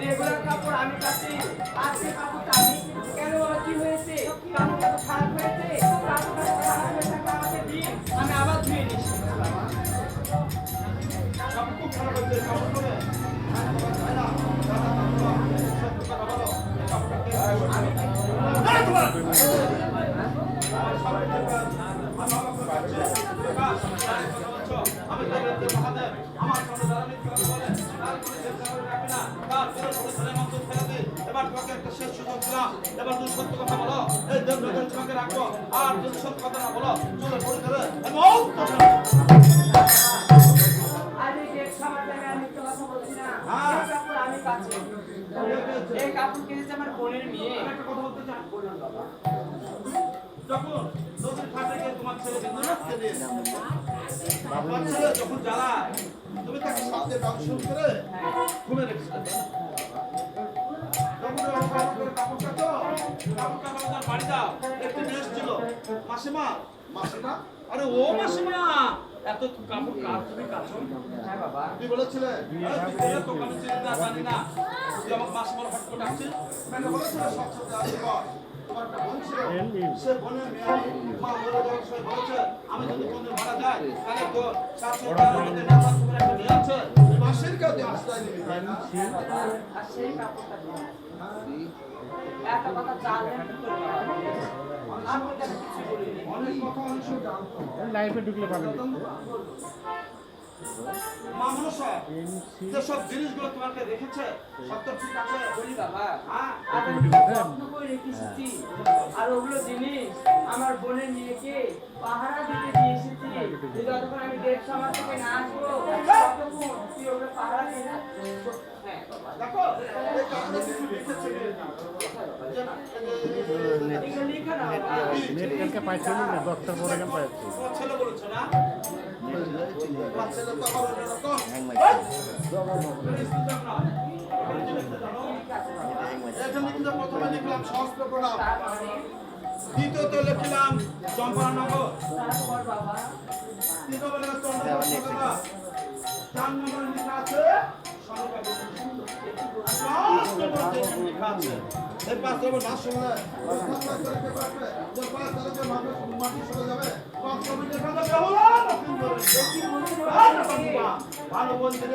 regular কাপড় আমি কাছি আজকে কাপড়টা আমি কেন কি হয়েছে কাপড়টা তো খারাপ হয়েছে কাপড়টা খারাপ হয়ে থাকলে আমাকে দিন আমি আবার ধুয়ে নিচ্ছি কাপড় খুব খারাপ হয়েছে কাপড় করে এবার তুমি সত্য কথা বলো এই দেবরাজ তোমাকে রাখবো আর যদি সত্য কথা না বলো চলে পড়ে ধরে আমি দেখ সমাজে আমি তো কথা বলছি না এই কাপড় আমি কাছে এই কাপড় কিনেছে আমার বোনের মেয়ে একটা কথা বলতে চাই বললাম বাবা যখন নদীর ঘাটে গিয়ে তোমার ছেলে বিন্দুনাথকে দিয়ে বাবার ছেলে যখন জ্বালায় তুমি তাকে সাথে দংশন করে ঘুমে রেখেছিলে বাড়ি যাও একটু নেস ছিল মাসিমা মাসিমা আরে ও মাসিমা এত কাপড় কার তুমি কাছো হ্যাঁ বাবা তুই বলেছিলে তো আমি চিনি না জানি না তুই আমাকে মাসিমার হট করে ডাকছিস মানে বলেছিলে সব সাথে আসব তোমার একটা বোন ছিল সে বোনের মেয়ে মা মরে যাওয়ার সময় বলেছে আমি যদি কোনদিন মারা যাই তাহলে তো শাশুড়ি আমাদের নাম করে একটা নিয়ে আছে মাসির কাছে আশ্রয় নিবি আর সেই কাপড়টা এত কথা জানলেন কি করে আমি তো কিছু বলিনি অনেক কথা অনেক জানতো লাইফে ঢুকলে পাবেন মামুন সাহেব যে সব জিনিসগুলো তোমাকে রেখেছে সব তো ঠিক আছে বলি বাবা হ্যাঁ আমি যত্ন করে রেখেছি আর ওগুলো জিনিস আমার বোনের মেয়েকে পাহারা দিতে দিয়ে এসেছি যতক্ষণ আমি দেশ সমাজ থেকে না আসবো ততক্ষণ তুই ওগুলো পাহারা দিয়ে হ্যাঁ দেখো এই কারণে কিছু লিখেছে নেট কালকে পাইছিল না 10টার পরে কেন পাইছি ছেলে বলেছ না ছেলে তো আমার এরকম প্রথমে লিখলাম সহস্র প্রণাম দ্বিতীয়ত লিখলাম চম্পানগর তৃতীয় লিখলাম চার নম্বর লেখা আছে এই পাঁচ নম্বর না শুনলে ভালো বলতে